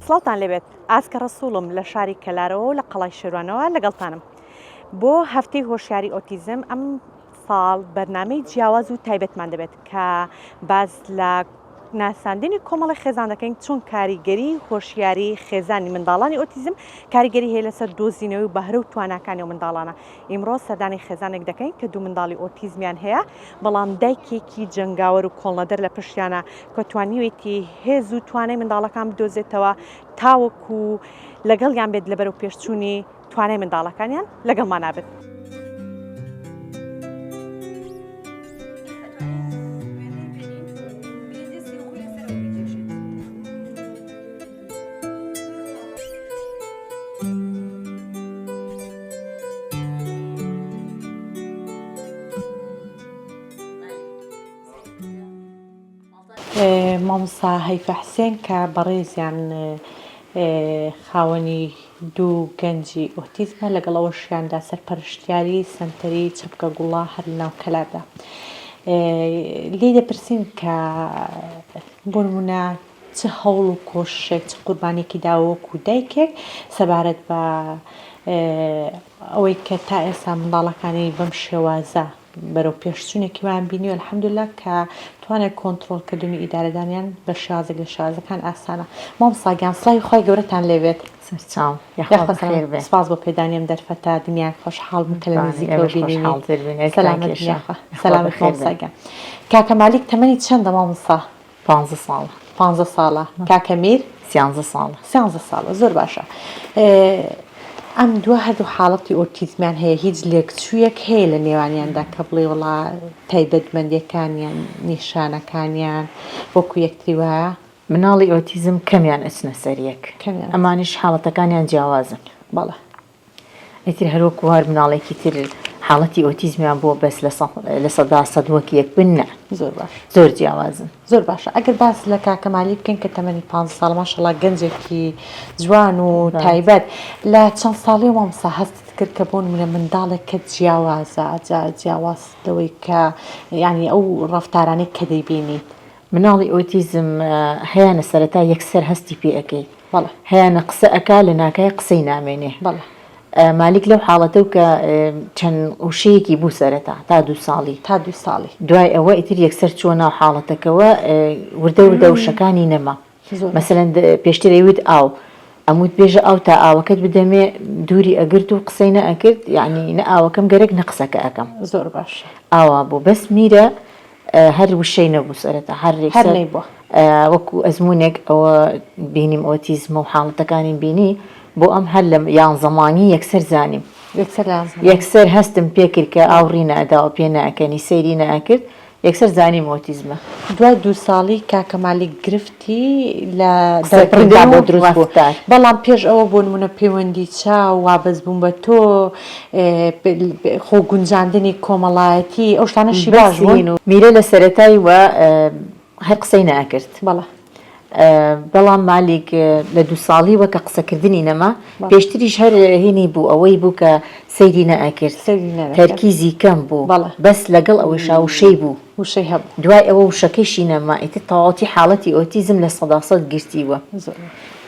سڵاوتان لێبێت ئاسکە ڕسوڵم لە شاری کەلارەوە و لە قەڵای شێوانەوە لەگەڵتانم بۆ هەفتەی هۆشیاری ئۆتیزم ئەم ساڵ بەرنامەی جیاواز و تایبەتمان دەبێت کە باز لە ناساندنی کۆمەڵی خێزان دەکەین چۆن کاریگەری هۆشیاری خێزانی منداڵانی ئۆتیزم کاریگەری هەیە لەسەر دۆزینەوەی و بەهرە و تواناکانی و منداڵانە. ئیمڕۆ سەردانی خێزانێک دەکەین کە دوو منداڵی ئۆتیزمیان هەیە بەڵام دایکێکی جنگاوەر و کۆڵنەدەر لە پشتیانە کە توانیوێتی هێز و توانای منداڵەکان بدۆزێتەوە تاوەکو لەگەڵیان بێت لەبەر و پێشچوونی توانای منداڵەکانیان لەگەڵمان نابێت. مامۆستا هەیفە حسێن کە بەڕێزیان خاوەنی دوو گەنجی ئۆتیزمە لەگەڵ ئەوەشیاندا سەرپەرشتیاری سەنتەری چەپکە گوڵا هەر لە ناو کەلاردا لێ دەپرسین کە بۆ نمونە چ هەوڵ و کۆششێک چ قوربانێکی داوەکو دایکێک سەبارەت بە ئەوەی کە تا ئێستا منداڵەکانی بەم شێوازە بەرەو پێشچوونێکی وان بینی و الحەمدوللا کە توانێت کۆنتڕۆڵکردنی ئیدارەدانیان بە شازێک لە شازەکان ئاسانە. مامۆستا گیان سڵاوی خۆی گەورەتان لێبێت. سپاس بۆ پێدانیم دەرفەتە دنیای خۆشحاڵ بن کە لە نزیکەوە بینینی. سەلامەت مامۆستا گیان. کاکە مالیک تەمەنی چەندە مامۆستا؟ 15 ساڵە. 15 ساڵە. کاکە میر 13 ساڵە. 13 ساڵە، زۆر باشە. ئەم دووە هەردوو حاڵەتی ئۆتیزمیان هەیە، هیچ لێکچوویەک هەیە لە نێوانیاندا کە بڵێ وڵا تایبەتمەندیەکانیان نیشانەکانیان وەکو یەکتری وایە؟ مناڵی ئۆتیزم کەمیان ئەچنە سەریەک، ئەمانیش حاڵەتەکانیان جیاوازن. بەڵێ. ئیتر هەروەکو هەر مناڵێکی تر حاڵەتی ئۆتیزمیان بۆ بەس لە سەدا سەدوەکی یەک بنە. زۆر باش، زۆر جیاوازن. زۆر باشە. ئەگەر باس لە کاکە مالی بکەین کە تەمەنی 15 ساڵ ماشەڵڵا گەنجێکی جوان و تایبەت لە چەند ساڵی مامۆستا هەستت کرد کە بۆ نمونە منداڵێک کە جیاوازە جیاواز لەوەی کە یعنی ئەو ڕەفتارانەی کە دەیبینیت؟ مناڵی ئۆتیزم هەیەنە سەرەتا یەکسەر هەستی پێ ئەەکەی، بەڵێ، هەیەنە قسە ئەکا لە ناکای قسەی نامێنێ. بەڵێ. مالیک لەو حاڵەتە و کە چەند وشەیەکی بوو سەرەتا تا 2 ساڵی دوای ئەوە ئیتر یەکسەر چوە ناو حاڵەتەکەەوە وردە وشەکانی نەما. مەسەلەن پێشترەوت ئاو ئەموت بێژە ئاو تا ئاوەکەت بدەمێ دووری ئەگرت و قسەی نەئەکرد، یعنی نە ئاوەکەم گەرەک نە قسەکە ئەەکەم. زۆر باش. ئاوا بوو بەس میرە هەر وشەی نەبوو سەرەتا هەر نەیبووە وەکو ئەزمونێک ئەوە بینیم ئۆتیزم و حاڵەتەکانی بینی بۆ ئەم هەر لە یان زەمانی یەکسەر زانیم، یەکسەر هەستم پێکرد کە ئاوڕی نەداوە پێ نەکەنی سەیری نەکرد یەکسەر زانیم ئۆتیزمە. دوای 2 ساڵی کاکە مالیک گرفتی لە بۆ دروست بوو، بەڵام پێش ئەوە بۆ نمونە پەیوەندی چاو وابەز بووم بە تۆ خۆ گونجاندنی کۆمەڵایەتی ئەو شتانەشی باش بوون و میرە لە سەرەتایی وە هەر قسەی نەکرد. بەڵێ. بەڵام مالیک لە 2 ساڵی وەکە قسەکردنی نەما پێشتریش هەر هێنی بوو ئەوەی بوو کە سەیری نەئەکرد، تەرکیزی کەم بوو، بەس لەگەڵ ئەوەی شاوشەی بوو وشەی هەبوو. دوای ئەوە وشەکەیشی نەما ئیتر تەواوەتی حاڵەتی ئۆتیزم لە 100% گرتیوە.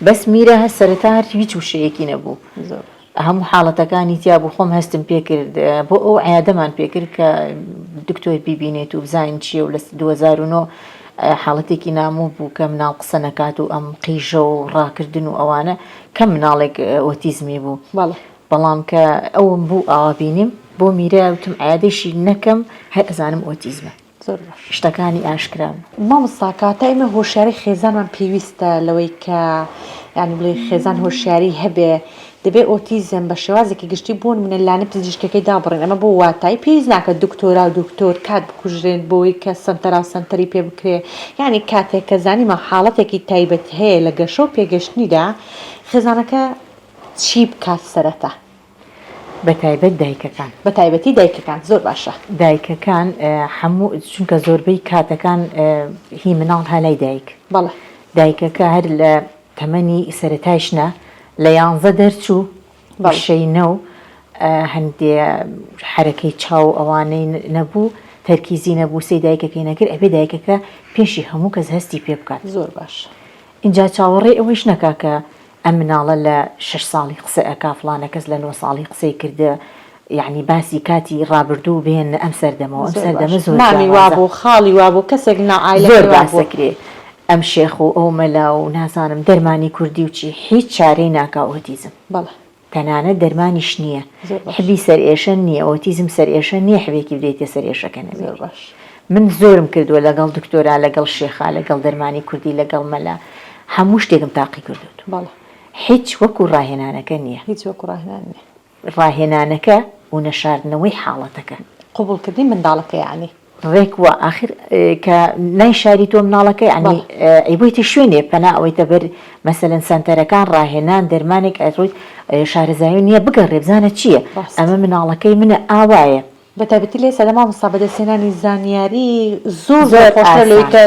بەس میرە هەر سەرەتا هەر هیچ وشەیەکی نەبوو، هەموو حاڵەتەکانی تیا بوو. خۆم هەستم پێکرد بۆ ئەو عیادەمان پێکرد کە دکتۆر بیبینێت و بزانین چییە و لە 2009 حاڵەتێکی ناموو بوو کە مناڵ قسە نەکات و ئەم قیژە و ڕاکردن و ئەوانە کەم مناڵێک ئۆتیزمی بوو. بەڵام کە ئەوم بوو ئاوا بینیم بۆ میرە وتم عیادەیشی نەکەم هەر ئەزانم ئۆتیزمە. شتەکانی ئاشکرا. مامۆستا کاتە ئێمە هۆشیاری خێزانمان پێویستە لەوەی کە یعنی بڵێ خێزان هۆشیاری هەبێ دەبێ ئۆتیزم بە شێوازێکی گشتی بۆ نمونە لانە پزیشکەکەی دابڕێن. ئەمە بۆ واتای پێویست ناکە دکتۆرا و دکتۆر کات بکوژرێن بۆی کە سەنتەرا سەنتەری پێ بکرێ، یعنی کاتێک کە زانیمە حاڵەتێکی تایبەت هەیە لە گەشە و پێگەشتنیدا خێزانەکە چی بکات سەرەتا؟ بەتایبەت دایکەکان، بەتایبەتی دایکەکان. زۆر باشە. دایکەکان هەموو چونکە زۆربەی کاتەکان هی مناڵ هەلای دایک. بەڵێ. دایکەکە هەر لە تەمەنی سەرەتایشنە لە 11 دەرچوو بەشەی نەو هەندێ حرەکەی چاو ئەوانەی نەبوو تەرکیزی نەبوو سەی دایکەکەی نەکرد ئەبێ دایکەکە پێشی هەموو کەس هەستی پێ بکات. زۆر باش. اینجا چاوەڕێ ئەوەیش نەکا کە ئەم مناڵە لە 6 ساڵی قسە ئەکا فڵانە کەس لە 9 ساڵی قسەی کردە، یعنی باسی کاتی ڕابردوو بێن ئەم سەردەمەوە. ئەم سەردەمە زۆر مامی وابوو خاڵی وابوو کەسێک زۆر باسەکرێ. ئەم شێخ و ئەو مەلا و نازانم دەرمانی کوردی و چی هیچ چارەی ناکا ئۆتیزم. بەڵێ تەنانەت دەرمانیش نییە، حبی سەرئێشە نییە، ئۆتیزم سەرئێشە نییە، حبێکی بدەیتە سەرئێشەکە نەبێت. من زۆرم کردووە لەگەڵ دکتۆرا، لەگەڵ شێخا، لەگەڵ دەرمانی کوردی، لەگەڵ مەلا، هەموو شتێکم تاقی کردوت. هیچ وەکو ڕاهێنانەکە نییە، هیچ وەکو ڕاهێنانە ڕاهێنانەکە و نەشاردنەوەی حاڵەتەکە قبولکردی منداڵەکە یعنی ڕێک وە ئاخر کە نایشاری تۆ مناڵەکە ینی ئەیبوویتە شوێنێ پەنا ئەوەیتە بەر مەسەلەن سەنتەرەکان ڕاهێنان دەرمانێک ئەڕۆیت شارەزایی نییە بگەڕێ بزانە چییە ئەمە مناڵەکەی منە ئاوایە. بەتابەتی لێ سەدەما مەسا بەدەستێنانی زانیاری زۆر خۆشە لەوەی کە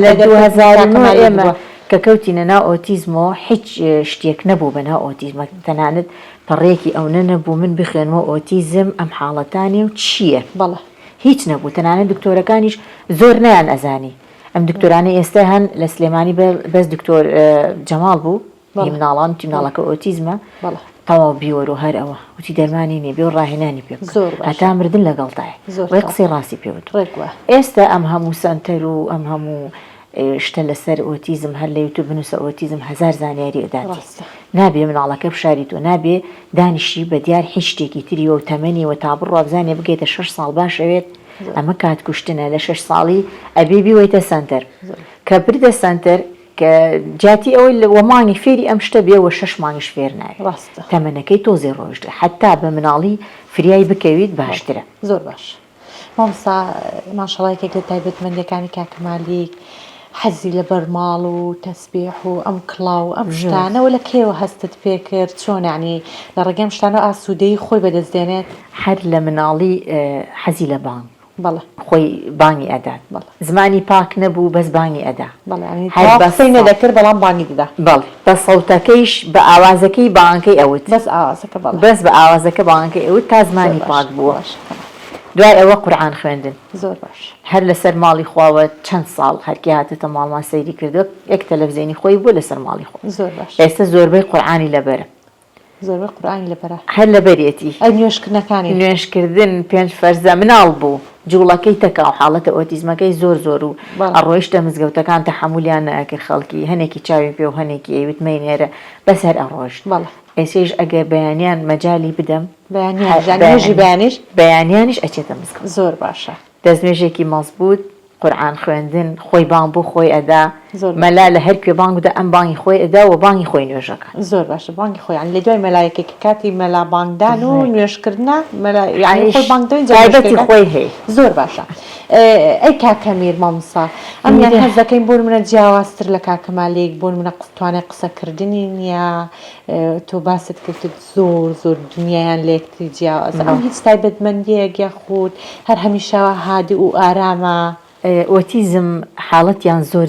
لە 2009 ئێمە کە کەوتینە ناو ئۆتیزمەوە هیچ شتێک نەبوو بەناو ئۆتیزمە، تەنانەت پەڕێکی ئەو نەبوو من بخوێنەوە ئۆتیزم ئەم حاڵەتانی و چییە. بەڵێ هیچ نەبوو، تەنانەت دکتۆرەکانیش زۆر نیان ئەزانی. ئەم دکتۆرانە ئێستا هەن لە سلێمانی بەس دکتۆر جەماڵ بوو مناڵان تیناڵەکە ئۆتیزمە تەواو بیوەرە و هەر ئەوە وتی دەرمانی نیە بێ و ڕاهێنانی پێ هەتا مردن لەگەڵتایە وی قسەی ڕاستی پێوت. ئێستا ئەم هەموو سەنتەر و ئەم هەموو شتە لەسەر ئۆتیزم هەر لە یوتیوب بنووسە ئۆتیزم هەزار زانیاری ئەداتی نابێ مناڵەکە بشاری تۆ نابێ دانیشی بە دیار هیچ شتێکی تریوە و تەمەنیەوە تا بڕوا بزانێ بگەیتە 6 ساڵ باشەوێت ئەمە کات کوشتنە لە 6 ساڵی ئەبێ بیوەیتە سەنتەر کە بردە سەنتەر کە جاتی ئەوەی لە وەمانی فێری ئەم شتە بێەوە 6 مانگش فێر نایە تەمەنەکەی تۆزێ ڕۆژدە حتا بە مناڵی فریای بکەویت باشترە. زۆر باش مامسا ماشەڵایەکێک لە تایبەتمەندەکانی کاکەمالیک حەزی لە بەرماڵ و تەسبیح و ئەم کڵاو ئەم شتانەوە لە کێوە هەستت پێ کرد چۆن ینی لە ڕێگەم شتانە ئاسوودەی خۆی بەدەستدێنێت هەر لە مناڵی حەزی لە بانگ بەڵێ خۆی بانگی ئەدات زمانی پاک نەبوو بەس بانگی ئەدا بەڵێ نەدەکرد بەڵام بانگی دەدا بەڵێ بە سەوتەکەیش بە ئاوازەکەی بانگەکەی ئەوت بەس ئاوازەکە بەڵێ بەس بە ئاوازەکە بانگەکەی ئەوت تا زمانی پاک بووە. دوای ئەوە قورئان خوێندن زۆر باش هەر لەسەر ماڵی خواوە چەند ساڵ هەرکی هاتێتە ماڵمان سەیری کردو یەک تەلەڤیزیۆنی خۆی بوو لەسەر ماڵی خۆ زۆر باش ئێستا زۆربەی قورئانی لەبەرە زۆربەی قورئانی لەبەرە هەر لەبەرێتی ئەی نوێشکردنەکانی نوێشکردن 5 فەرزە مناڵ بوو جوڵەکەی تەکا و حاڵەتە ئۆتیزمەکەی زۆر و ئەڕۆیشتە مزگەوتەکان تەحمولیان نەکرد خەڵکی هەنێکی چاوی پێ و هەنێکی ئەویت مەینێرە بەسەر ئەڕۆژت ئێسێش ئەگەر بەیانیان مەجای بدەم بەیانیانیش ئەچێتە مزگەوت زۆر باشە دەستنوێژێکی مەزبوط قورئان خوێندن خۆی بانگ بۆ خۆی ئەدا مەلا لە هەر کوێ بانگ بدا ئەم بانگی خۆی ئەدا و بانگی خۆی نوێژەکە زۆر باشە بانگی خۆیان لە دوای مەلایەکێکی کاتی مەلا بانگدان و نوێشکردنە یعنی خۆی بانگدەوەی تایبەتی خۆی هەیە زۆر باشە. ئەی کاکەمیر مامۆستا ئەمیان هەز دەکەین بۆ منە جیاوازتر لە کاکەمالێک بۆ منە توانای قسەکردنی نییە تۆ باست کردت زۆر دنیایان لێکتری جیاواز ئەم هیچ تایبەتمەندیەک یاخود هەر هەمیشەوە هادی و ئارامە. ئۆتیزم حاڵەتیان زۆر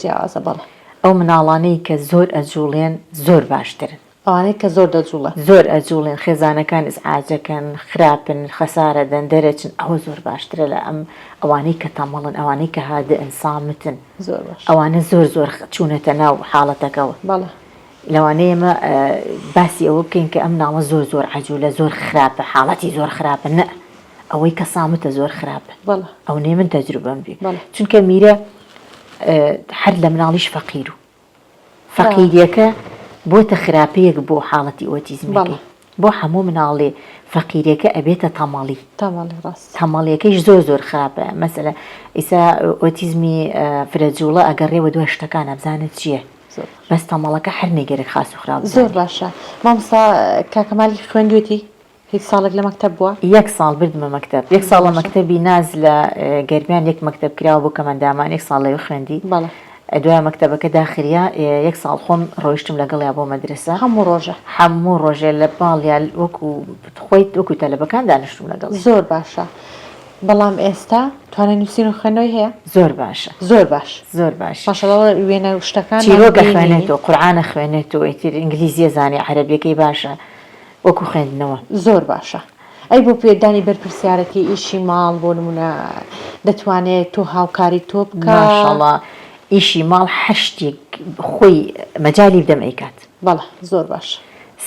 جیاوازە بەڵێ ئەو مناڵانەی کە زۆر ئەجوڵێن زۆر باشترن ئەوانەی کە زۆر دەجوڵە زۆر ئەجوڵێن خێزانەکان ئزعاجەکەن خراپن خەسارە دەن دەرەچن ئەوە زۆر باشترە لە ئەم ئەوانەی کە تەمەڵن ئەوانەی کە هادە ئەنسامتن ئەوانە زۆر چوونەتە ناو حاڵەتەکەەوە بەڵێ لەوانەیە ئێمە باسی ئەوە بکەین کە ئەم ناوە زۆر عەجوولە زۆر خراپە حاڵەتی زۆر خراپە نە ئەوەی کە سامتە زۆر خراپە ئەو نێ من تەجروبەم بێ چونکە میرە هەر لە مناڵیش فەقیر و فەقیریەکە بۆتە خراپەیەک بۆ حاڵەتی ئۆتیزمەکەی بۆ هەموو مناڵێ فەقیرەکە ئەبێتە تەماڵی تەماڵیەکەیش زۆر خراپە مەسەلە ئیسا ئۆتیزمی فرەجوڵە ئەگەڕێوە دوای شتەکان ئەبزانێت چییە بەس تەماڵەکە هەر نێگەرێک خاص و خراپ زۆر باشە. مامۆستا کاکەمالی خوێندوێتی هیچ ساڵێک لە مەکتەب بووە؟ 1 ساڵ بردمە مەکتەب 1 ساڵ لە مەکتەبی ناز لە گەرمیان 1 مەکتەب کراوە بۆ کەمەندامان 1 ساڵ لەوێ خوێندی دوای مەکتەبەکە داخریا 1 ساڵ خۆم ڕۆیشتم لەگەڵیا بۆ مەدرسە هەموو ڕۆژێ لە باڵیان وەکو خۆیت وەکو تەلەبەکان دانیشتوم لەگەڵ زۆر باشە. بەڵام ئێستا توانای نووسین و خوێندنەوەی هەیە زۆر باشە زۆر باش ماشەڵڵا وێنە شتەکان چیرۆکە خوێنێتەوە قورئانە خوێنێتەوە ئیتر ئینگلیزیە زانێ عەرەبیەکەی باشە وەکو خوێندنەوە زۆر باشە. ئەی بۆ پێدانی بەرپرسیارەتی ئیشی ماڵ بۆ نمونە دەتوانێت تۆ هاوکاری تۆ بکە ماشەڵڵا ئیشی ماڵ هەر شتێک خۆی مەجای بدەمەیکات بەڵە زۆر باش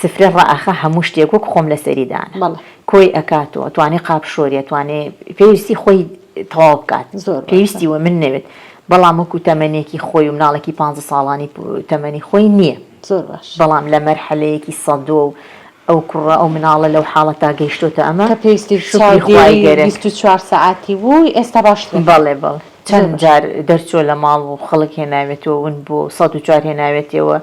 سفرە ڕائخە هەموو شتێک وەک خۆم لە سەریدانە بەڵێ کۆی ئەکاتەوە توانێ قاپشۆریە توانێ پێویستی خۆی تەواو بکات زۆر باشە. پێویستی وە من نەوێت بەڵام وەکو تەمەنێکی خۆی و مناڵێکی 15 ساڵانی تەمەنی خۆی نییە زۆر باش بەڵام لە مەرحەلەیەکی سەدۆ و ئەو کوڕە ئەو مناڵە لەو حاڵەتا گەیشتۆتە ئەمە کە پێویستی شکری خوای گەرە 24 ساعتی بووی ئێستا باشتر بەڵێ بەڵ چەند جار دەرچۆ لە ماڵ و خەڵک هێناوێتەوە ون بۆ 104 هێناوێتەوە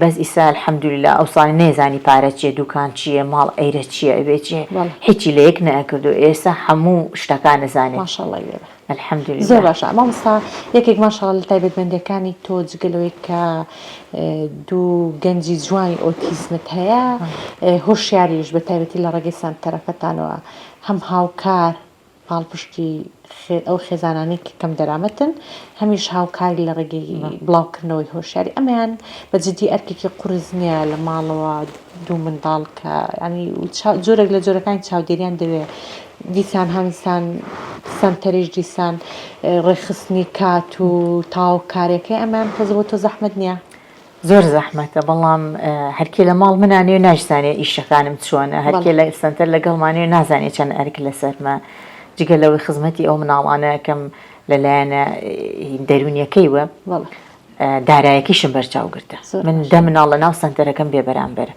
بەس ئیسا الحەمدوللا ئەوسانی نێزانی پارە چیە دوکان چییە ماڵ ئەیرە چییە ئەوێ چێ هیچی لە یەک نەکردو ئێستا هەموو شتەکان نەزانێت ماشاءالله وێرە الحەمدوللا زۆر باشە مامۆستا یەکێک ماشاءالله لە تایبەتمەندیەکانی تۆ جگەلەوەی کە دوو گەنجی جوانی ئۆتیزمت هەیە هۆشیاریش بە تایبەتی لە ڕێگەی سانتەرەکەتانەوە هەم هاوکار پاڵپشتی ئەو خێزانانی کە کەم دەرامەتن هەمیش هاوکاری لە ڕێگەی بڵاوکردنەوەی هۆشیاری ئەمەیان بەجددی ئەرکێکی قورس نییە لە ماڵەوە دوو منداڵ کە ینی جۆرێک لە جۆرەکانی چاودێریان دەوێت دیسان هەمیسان سنتەرێژ دیسان ڕێخستنی کات و تاوکارێکی ئەمان کەس بۆ تۆ زەحمەت نییە زۆر زەحمەتە بەڵام هەرکێ لە ماڵ منانێ و ناشزانێ ئیشەکانم چۆنە هەرکێ لە سنتەر لەگەڵمانێ و نازانێت چەند ئەرک لەسەرمە جگە لەوەی خزمەتی ئەو مناڵانەکەم لەلایەنە دەرونیەکەی وە دارایەکیشم بەرچاوگرتە من دە مناڵ لە ناو سنتەرەکەم بێ بەرامبەرە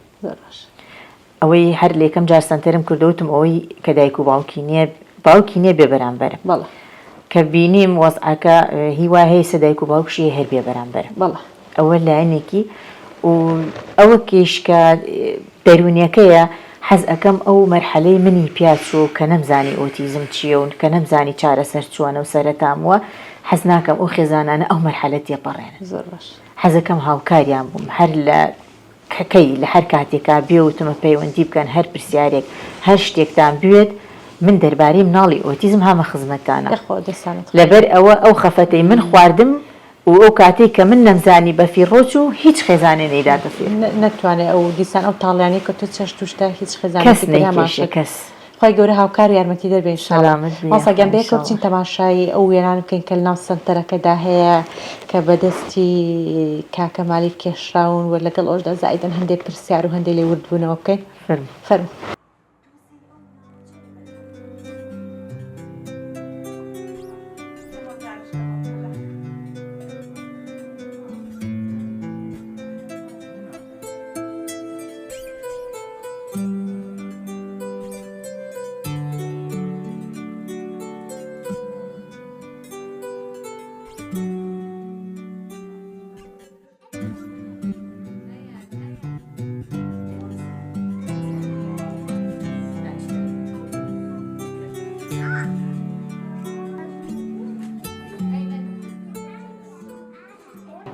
ئەوەی هەر لێکم جار سنتەرم کردوتم ئەوەی کە دایک و باوکی نییە بێ بەرامبەرە کە بینیم وەزعەکە هیوا هەیە سە دایک و باوکشی هەر بێ بەرامبەرە ئەوە لایەنێکی و ئەوە کێشکە دەرونیەکەیە حەز ئەەکەم ئەو مەرحەلەی منی پیاچۆ کە نەمزانی ئۆتیزم چییە و کە نەمزانی چارەسەر چۆنە و سەرەتاموە حەز ناکەم ئەو خێزانانە ئەو مەرحەلە تێپەڕێنن حەزەکەم هاوکاریان بووم هەر لە کەکەی لە هەر کاتێکا بێوتمە پەیوەندی بکەن هەر پرسیارێک هەر شتێکتان بوێت من دەربارەی مناڵی ئۆتیزم هەمە خزمەتانە لەبەر ئەوە ئەو خەفەتەی من خواردم و ئەو کاتێک کە من نەمزانی بەفیڕۆچ و هیچ خێزانێ نەیداتە فێر نەتوانێت ئەو دیسان ئەو تاڵیانی کە تۆ چەش توشتا هیچ کەس نەیکێشێ کەس خی گەورە هاوکار یارمەتی دەربێن ماسەگەم بەیەکە بچین تەماشایی ئەو وێران بکەین کە ناو سنتەرەکەدا هەیە کە بەدەستی کاکەمالی کێشراون و لەگەڵ ئەوشدا زائیدەن هەندێک پرسیار و هەندێک لێ وردبوونەوە بکەین فەرموو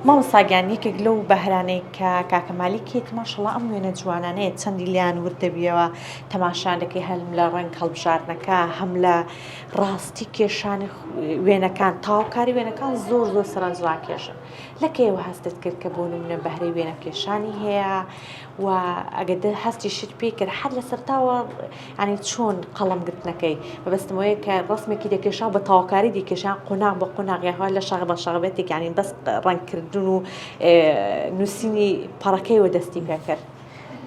مامۆستاگیان یەکێک لەو بەهرانەی کە کاکەمالی کێت ماشەڵڵا ئەم وێنە جوانانەیە چەندی لیان وردەبیەوە تەماشانەکەی هەم لە ڕنگ هەڵبژارنەکە هەم لە ڕاستی کێشانی وێنەکان تاوکاری وێنەکان زۆر سەرنج ڕاکێشن لەکەیەوە هەستت کرد کە بۆ نمونە بەهرەی وێنە کێشانی هەیە و ئەگەر هەستی شت پێ کرد حد لە سەرتاوە ینی چۆن قەڵەمگرتنەکەی بەبەستمەوەی کە ڕسمێکی دەکێشا بە تاواکاری دیکێشان قۆناغ بە قۆناغیاها لە شەغ بە شەغبێتێک ینی بەس ڕەنگکردن و نووسینی پەڕەکەیەوە دەستی پێ کرد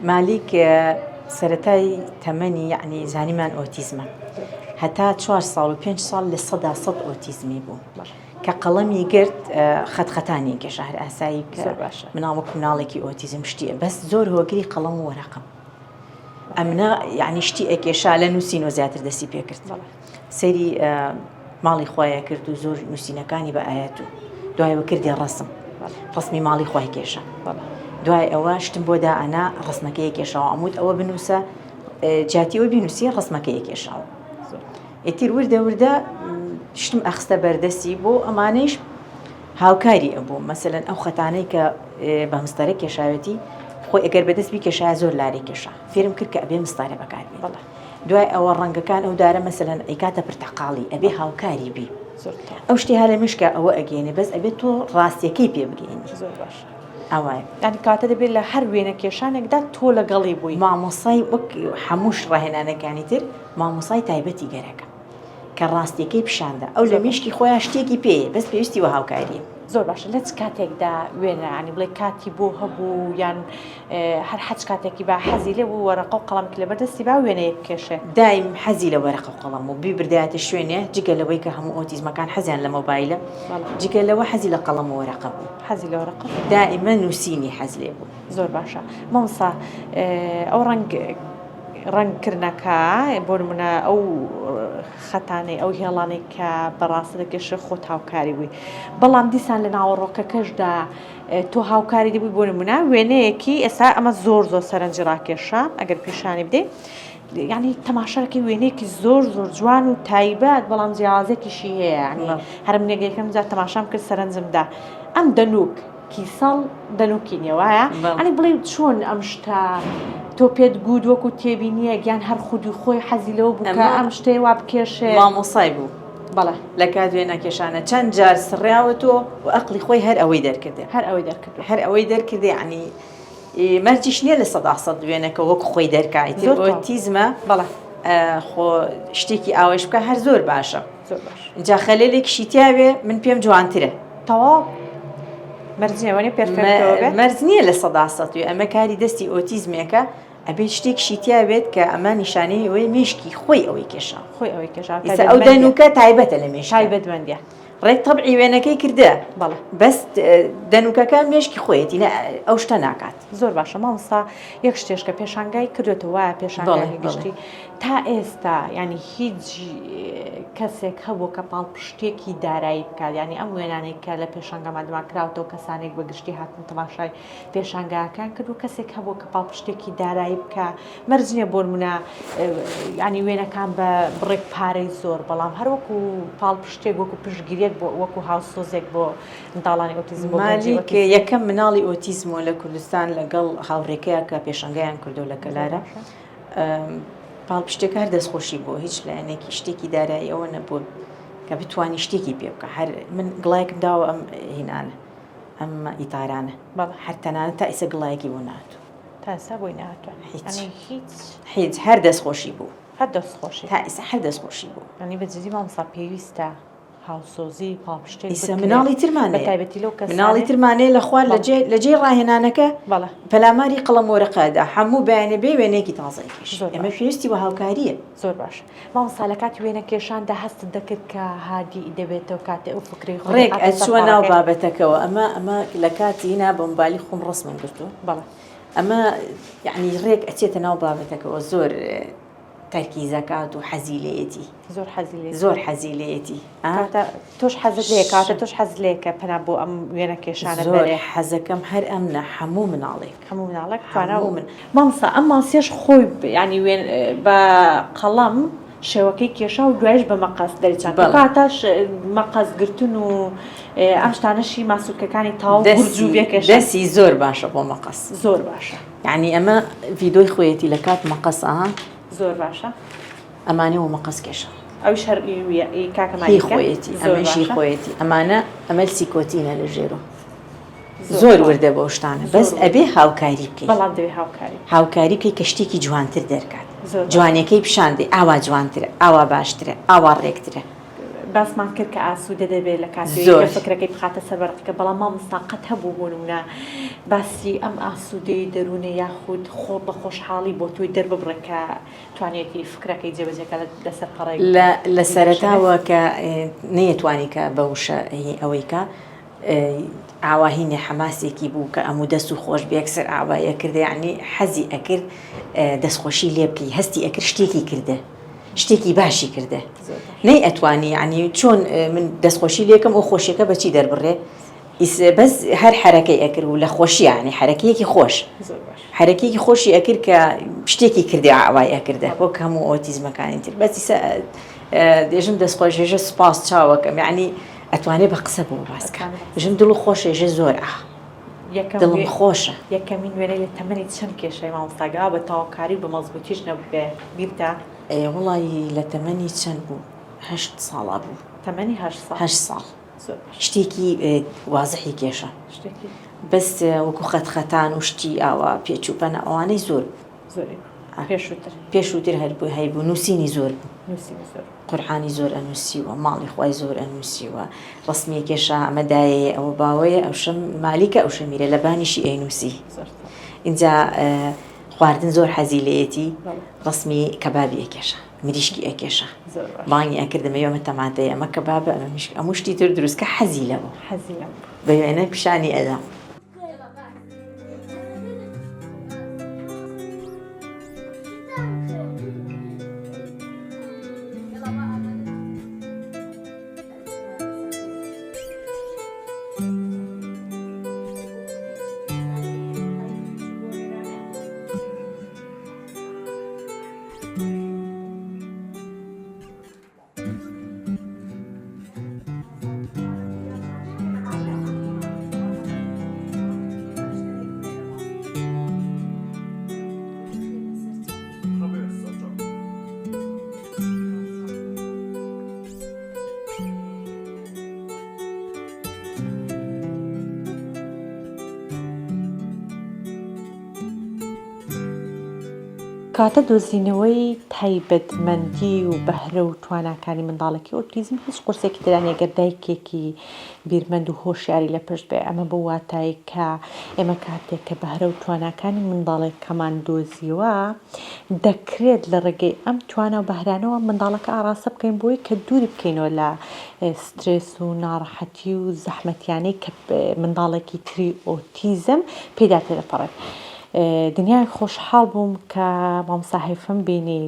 مالیک سەرەتای تەمەنی یعنی زانیمان ئۆتیزمە هەتا 4 ساڵ و 5 ساڵ لە 100% ئۆتیزمی بوو کە قەڵەمی گرت خەتخەتانی گەشە هەر ئاسایی مناوەک مناڵێکی ئۆتیزم شتیە بەس زۆر هۆگری قەڵەم و وەرەقم ئەمنە یعنی شتی ئەکێشا لە نووسینەوە زیاتر دەستی پێ کرد سەیری ماڵی خۆیان کرد و زۆر نووسینەکانی بە ئاەت و دوایەوە کردی ڕسمی ماڵی خۆی کێشە دوای ئەوە شتم بۆ دائنا ڕسمەکەی کێشاوە ئەمود ئەوە بنووسە جاتیەوە بینوسی ڕسمەکەی کێشاوە ئیتر وردە شتم ئەخستە بەردەستی بۆ ئەمانەیش هاوکاری ئەبوو مەسەلەن ئەو خەتانەی کە بە مستەرە کێشاوەتی خۆی ئەگەر بەدەست کێشای زۆر لاری کێشا فێرم کرد کە ئەبێ مستارە بەکاربێت دوای ئەوە ڕەنگەکان ئەو دارە مەسەلەن ئەیکاتە پرتەقاڵی ئەبێ هاوکاری بی ئەو شتی هەر لە مشکە ئەوە ئەگەێنێ بەس ئەبێت تۆ ڕاستیەکەی پێ بگەینی ئەوە ینی کاتە دەبێت لە هەر وێنە کێشانێکدا تۆ لەگەڵی بووی مامۆسای وەک هەمووش ڕاهێنانەکانی تر مامۆسای تایبەتی گەرەکە کە ڕاستیەکەی پیشاندا ئەو لە مشکی خۆیان شتێکی پێیە بەس پێویستی وە هاوکاریە زۆر باشە لە چ کاتێکدا وێنە ینی بڵێ کاتی بۆ هەبوو یان هەر حەج کاتێکی با حەزی لێ بوو وەرەقە و قەڵەمێک لە بەردەستی با وێنەیە بکێشێ دایم حەزی لە وەرەقە و قەڵەم و بیبردایەتە شوێنێ جگە لەوەی کە هەموو ئۆتیزمەکان حەزیان لە مۆبایلە جگە لەوە حەزی لە قەڵەم و وەرەقە بوو حەزی لە وەرەقە دائیمە نووسینی حەز لێ بوو زۆر باشە مامۆستا ئەو ڕەنگکردنەکە بۆ نمونە ئەو خەتانەی ئەو هێڵانەی کە بەڕاستە دەکێشە خۆت هاوکاری بووی بەڵام دیسان لە ناوەڕۆکەکەشدا تۆ هاوکاری دەبووی بۆ نمونە وێنەیەکی ئێستا ئەمە زۆر سەرنجی ڕاکێشە ئەگەر پیشانی بدەیت یعنی تەماشاکەی وێنەیەکی زۆر جوان و تایبەت بەڵام جیاوازێکیشی هەیە ینی هەرم نێگەکەم جار تەماشام کرد سەرنجمدا ئەم دەنووک کیسەڵ دەنووکی نیێوایە ئەنی بڵێ چۆن ئەم شتە تۆ پێت گوت وەکو تێبینیە گیان هەر خودی خۆی حەزی لەوە بووکە ئەم شتەی وا بکێشێ مامۆسای بوو بەڵێ لە کات وێنەکێشانە چەند جار سڕیاوەتەوە و ئەقلی خۆی هەر ئەوەی دەرکردێ هەر ئەوەی دەرکردێ عنی مەرجیش نییە لە 100% وێنەکە وەکو خۆی دەرکایت ئۆتیزمە بەڵێ خۆ شتێکی ئاوەش بکە هەر زۆر باشە جا خەلێلێکشی تیاوێ من پێم جوانترە تەواو مەرج نییە لە 100% ئەمە کاری دەستی ئۆتیزمێکە ئەبێت شتێکشی تیاوێت کە ئەمە نیشانەی ئەوەی مێشکی خۆی ئەوەی کێشا ئەو دەنوکە تایبەتە لە مێش تایبەتمەندیە ڕێک تەبعی وێنەکەی کردە بەس دەنوکەکە مێشکی خۆیەتی ئەو شتە ناکات زۆر باشە مامۆستا یەک شتێشکە پێشانگای کردوێتەوە وایە پێشانگای گشتی تا ئێستا ینی هیچ کەسێک هەبوو کە پاڵپشتێکی دارایی بکات ینی ئەم وێنانەی کە لە پێشانگەمادەمان کراوەوە کەسانێک بە گشتی هاتن تەماشای پێشانگاکان کردو کەسێک هەبوو کە پاڵپشتێکی دارایی بکە مەرجنیە بۆ نمونە ینی وێنەکان بە بڕێک پارەی زۆر بەڵام هەروەکو پاڵپشتێک وەکو پشتگیریەک بۆ وەکو هاوسۆزێک بۆ منداڵانی ئۆتیزم مالیک یەکەم مناڵی ئۆتیزمۆ لە کوردستان لەگەڵ هاوڕێکەیە کە پێشەنگایان کردو لە کەلارە پاڵپشتێک هەر دەستخۆشی بۆ هیچ لایەنێکی شتێکی دارایی ئەوە نەبوو کە بتوانی شتێکی پێ بکە هەر من گڵایەکم داوە ئەم هینانە ئەم ئیتارانە هەر تەنانەت تا ئیسە گڵایەکی بۆ نهاتوو تا ئێستا بۆی نهاتوە هیچ هەر دەستخۆشی بوو هەر دەستخۆشی تا ئێستا هەر دەستخۆشی بوو ئەنی بەجددی مامۆستا پێویستە هاوسۆزی پاڵپشتێک مناڵی ترمانەیە تایبەتی لەو کەس مناڵی ترمانەیە لە خوار لە جێ ڕاهێنانەکە پەلاماری قەڵەم وەرەقەدا هەموو بەیانە بێ وێنەیەکی تازەیەکیش ئەمە پێویستی بە هاوکاریە زۆر باش مامۆستا لە کاتی وێنە کێشاندا هەستت دەکرد کە هادی دەبێتەوە کاتێ ئەو فکری ڕێک ئەچووە ناو بابەتەکەەوە ئەمە لە کاتی هینا بە مۆبایلی خۆم ڕسمم گرتووە ئەمە یعنی ڕێک ئەچێتە ناو بابەتەکەەوە زۆر تەرکیزەکات و حەزیلەتی زۆر حەزیلەتی تۆش حەزت لێ کاتە تۆش حەز لێکە پەنا بۆ ئەم وێنە کێشانە زۆر حەزەکەم هەر ئەمنە هەموو مناڵێک من مامۆستا ئەم ماسیێش خۆی ینی بە قەڵەم شێوەکەی کێشا و دوایش بە مەقەس دەریچان کاتەش مەقەسگرتن و ئەم شتانەشی ماسوولکەکانی تاو گورجوو بێکێش دەستی زۆر باشە بۆ مەقەس زۆر باشە یعنی ئەمە ڤیدۆی خۆیەتی لە کات مەقەس زۆر باشە ئەمانە و مەقەس کێشە ئەوش هەروی کاکەمانی خۆیەتی ئەمەشی خۆیەتی ئەمانە ئەمەل سیکۆتینە لە ژێرۆ زۆر وردە بۆ شتانە بەس ئەبێ هاوکاری بکەیت بەڵام دەوێ هاوکاری بکەیت کە شتێکی جوانتر دەرکات جوانیەکەی پیشاندێ ئاوا جوانترە ئاوا باشترە ئاوا ڕێکترە باسمان کرد کە ئاسوودە دەبێت لە کاتێک فکرەکەی بخاتە سەربەرقەکە بەڵام مامۆستا قەت هەبوو بۆ نمونە باسی ئەم ئاسوودەی دەروونە یاخود خۆ بە خۆشحاڵی بۆ تۆی دەرببڕێکە توانێتی فکرەکەی جێبەجێکە لەسەر پەڕێک لە سەرەتاوە کە نەیەتوانی کە بەوشە ئەوەی کە ئاواهینێ حەماسێکی بوو کە ئەموو دەست و خۆش بێکسەر ئاوایە کردە یعنی حەزی ئەکرد دەستخۆشی لێ بکەی هەستی ئەکرد شتێکی کردە شتێکی باشی کردە نەی ئەتوانی ینی چۆن من دەستخۆشی لێکم ئەو خۆشیەکە بەچی دەربڕێ بەس هەر حرەکەی ئەکرد و لە خۆشی ینی حرەکەیەکی خۆش حرەکەیەکی خۆشی ئەکرد کە شتێکی کردی ئاوای ئەکردە بۆ هەموو ئۆتیزمەکانی تر بەس دێژم دەستخۆشێژە سپاس چاوەکەم یعنی ئەتوانێت بە قسە بۆ باسکە ژم دڵ و خۆشێژە زۆر دڵم خۆشە یەکەمین وێنەی لە تەمەنی چەند کێشەی مامۆستاگا بە تاواکاری بە مەزبوطیش نەبووێ بیرتە وڵی لە تەمەنی چەند بوو 8 ساڵا بوو تەمەنی 8 ساڵ شتێکی وازحی کێشە بەس وەکو خەتخەتان و شتی ئاوا پێچوپەنە ئەوانەی زۆر پێشووتر هەر بوو هەیبوو نووسینی زۆر بوو قورحانی زۆر ئەنووسیوە ماڵی خی زۆر ئەنووسیوە ڕسمیەکێشە ئەمەدایە ئەوە باوەیە ئەو شەم مالیکە ئەو شەمیرە لە بانیشی ئەینووسی اینجا خواردن زۆر حەزی لەیەتی ڕسمی کەبابی ئەکێشە مریشکی ئەکێشە بانگی ئەکردمە ئەمە تەماتەیە ئەمە کەبابە ئەمە شتی تر دروستکە حەزی لەوە بە وێنە پیشانی ئەدا. کاتە دۆزینەوەی تایبەتمەندی و بەهرە و تواناکانی منداڵێکی ئۆتیزم هیچ قورسێکی تران ئەگەر دایکێکی بیرمەند و هۆشیاری لە پشت بێ ئەمە بە واتایی کە ئێمە کاتێک کە بەهرە و تواناکانی منداڵێکەمان دۆزیوە دەکرێت لە ڕێگەی ئەم توانە و بەهرانەوە منداڵەکە ئاڕاستە بکەین بۆی کە دووری بکەینەوە لە سترێس و ناڕەحەتی و زەحمەتیانەی کە منداڵێکی تری ئۆتیزم پێدا تێدەپەڕێت. دنیای خۆشحاڵ بووم کە مامۆستا هەیفەم بینی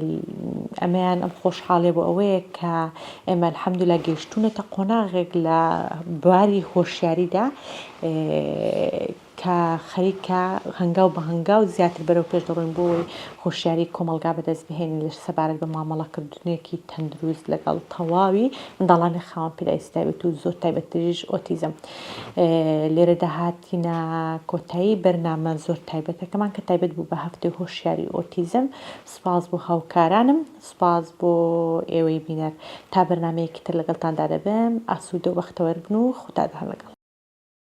ئەمەیان ئەم خۆشحاڵێ بۆ ئەوەیە کە ئێمە الحەمدوللا گەیشتوونەتە قۆناغێک لە بواری هۆشیاریدا کە خەریکە هەنگاو بە هەنگاو زیاتر بەرەو پێش دەڕۆین بۆی هۆشیاری کۆمەلگا بەدەست بهێنین لە سەبارەت بە مامەڵەکردنێکی تەندروست لەگەڵ تەواوی منداڵانی خاوەن پێداویستایەتی و زۆر تایبەتریش ئۆتیزم. لێرە داهاتینە کۆتایی بەرنامە زۆر تایبەتەکەمان کە تایبەت بوو بە هەفتەی هۆشیاری ئۆتیزم. سوپاس بۆ هاوکارانم، سوپاس بۆ ئێوەی بینەر. تا بەرنامەیەکی تر لەگەڵتاندا دەبێم، ئاسوودە و بەختەوەر بن و خوددا لەگەڵ.